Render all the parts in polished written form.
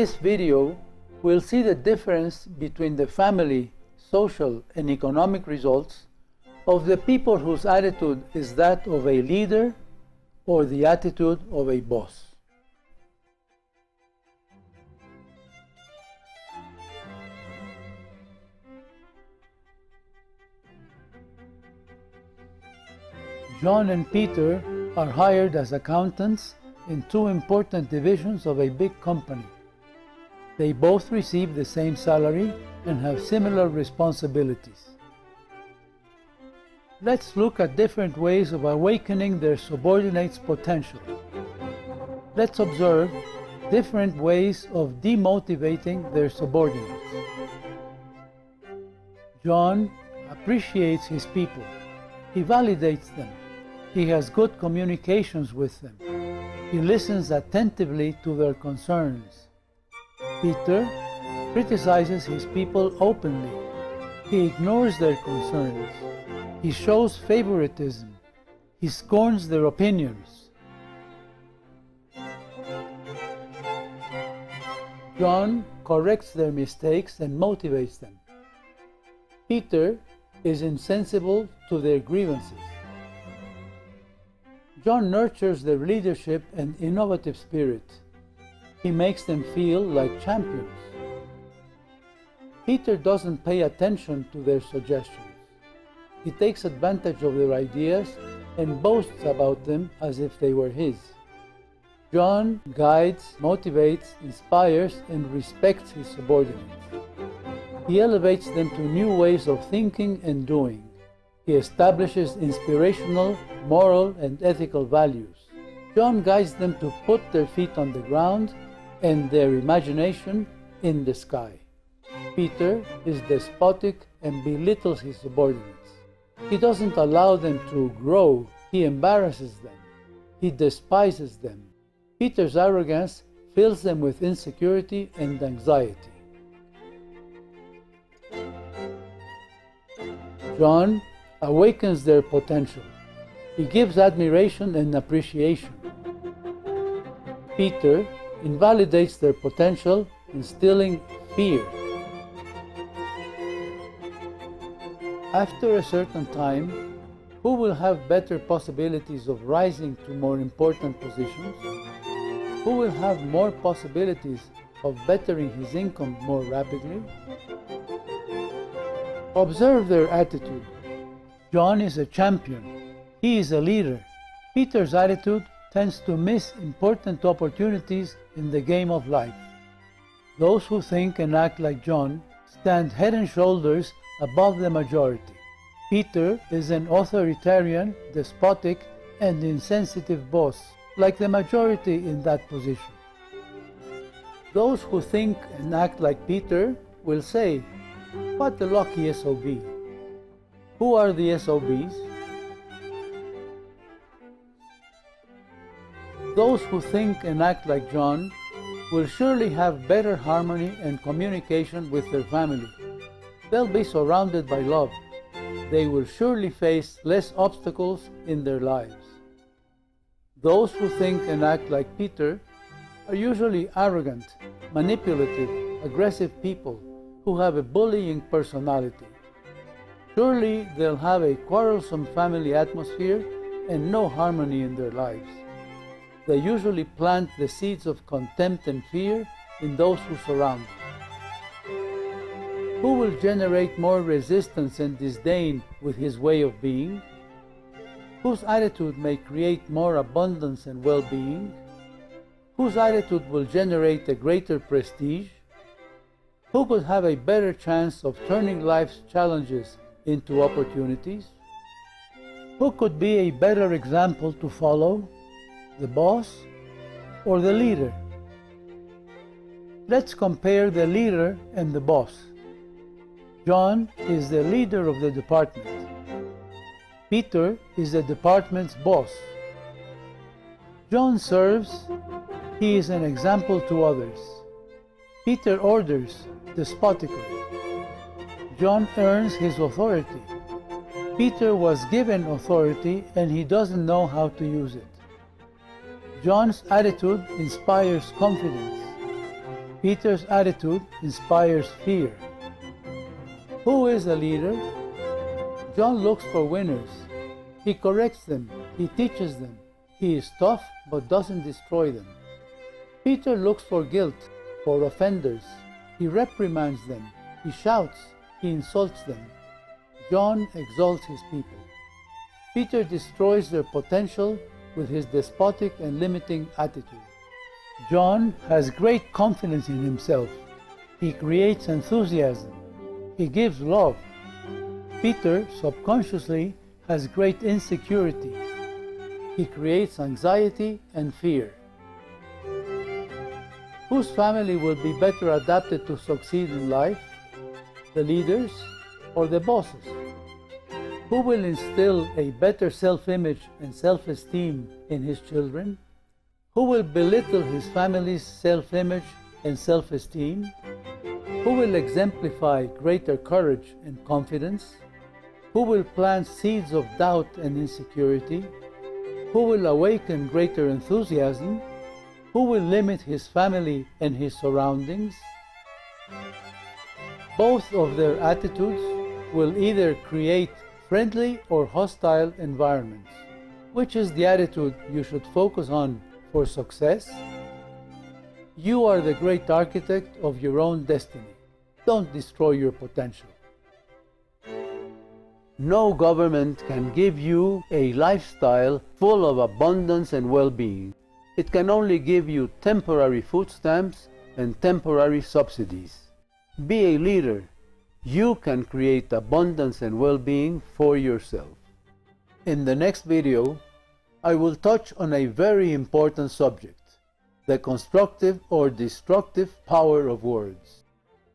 this video, we'll see the difference between the family, social, and economic results of the people whose attitude is that of a leader or the attitude of a boss. John and Peter are hired as accountants in two important divisions of a big company. They both receive the same salary and have similar responsibilities. Let's look at different ways of awakening their subordinates' potential. Let's observe different ways of demotivating their subordinates. John appreciates his people. He validates them. He has good communications with them. He listens attentively to their concerns. Peter criticizes his people openly. He ignores their concerns. He shows favoritism. He scorns their opinions. John corrects their mistakes and motivates them. Peter is insensible to their grievances. John nurtures their leadership and innovative spirit. He makes them feel like champions. Peter doesn't pay attention to their suggestions. He takes advantage of their ideas and boasts about them as if they were his. John guides, motivates, inspires, and respects his subordinates. He elevates them to new ways of thinking and doing. He establishes inspirational, moral, and ethical values. John guides them to put their feet on the ground and their imagination in the sky. Peter is despotic and belittles his subordinates. He doesn't allow them to grow. He embarrasses them. He despises them. Peter's arrogance fills them with insecurity and anxiety. John awakens their potential. He gives admiration and appreciation. Peter invalidates their potential, instilling fear. After a certain time, who will have better possibilities of rising to more important positions? Who will have more possibilities of bettering his income more rapidly? Observe their attitude. John is a champion. He is a leader. Peter's attitude tends to miss important opportunities in the game of life. Those who think and act like John stand head and shoulders above the majority. Peter is an authoritarian, despotic, and insensitive boss, like the majority in that position. Those who think and act like Peter will say, "What a lucky SOB." Who are the SOBs? Those who think and act like John will surely have better harmony and communication with their family. They'll be surrounded by love. They will surely face less obstacles in their lives. Those who think and act like Peter are usually arrogant, manipulative, aggressive people who have a bullying personality. Surely they'll have a quarrelsome family atmosphere and no harmony in their lives. They usually plant the seeds of contempt and fear in those who surround them. Who will generate more resistance and disdain with his way of being? Whose attitude may create more abundance and well-being? Whose attitude will generate a greater prestige? Who could have a better chance of turning life's challenges into opportunities? Who could be a better example to follow, the boss or the leader? Let's compare the leader and the boss. John is the leader of the department. Peter is the department's boss. John serves. He is an example to others. Peter orders despotically. John earns his authority. Peter was given authority and he doesn't know how to use it. John's attitude inspires confidence. Peter's attitude inspires fear. Who is a leader? John looks for winners. He corrects them. He teaches them. He is tough but doesn't destroy them. Peter looks for guilt, for offenders. He reprimands them. He shouts. He insults them. John exalts his people. Peter destroys their potential with his despotic and limiting attitude. John has great confidence in himself. He creates enthusiasm. He gives love. Peter subconsciously has great insecurity. He creates anxiety and fear. Whose family will be better adapted to succeed in life? The leaders or the bosses? Who will instill a better self-image and self-esteem in his children? Who will belittle his family's self-image and self-esteem? Who will exemplify greater courage and confidence? Who will plant seeds of doubt and insecurity? Who will awaken greater enthusiasm? Who will limit his family and his surroundings? Both of their attitudes will either create friendly or hostile environments. Which is the attitude you should focus on for success? You are the great architect of your own destiny. Don't destroy your potential. No government can give you a lifestyle full of abundance and well-being. It can only give you temporary food stamps and temporary subsidies. Be a leader. You can create abundance and well-being for yourself. In the next video, I will touch on a very important subject, the constructive or destructive power of words.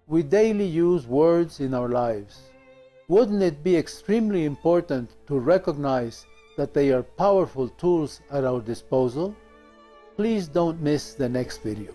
We daily use words in our lives. Wouldn't it be extremely important to recognize that they are powerful tools at our disposal? Please don't miss the next video.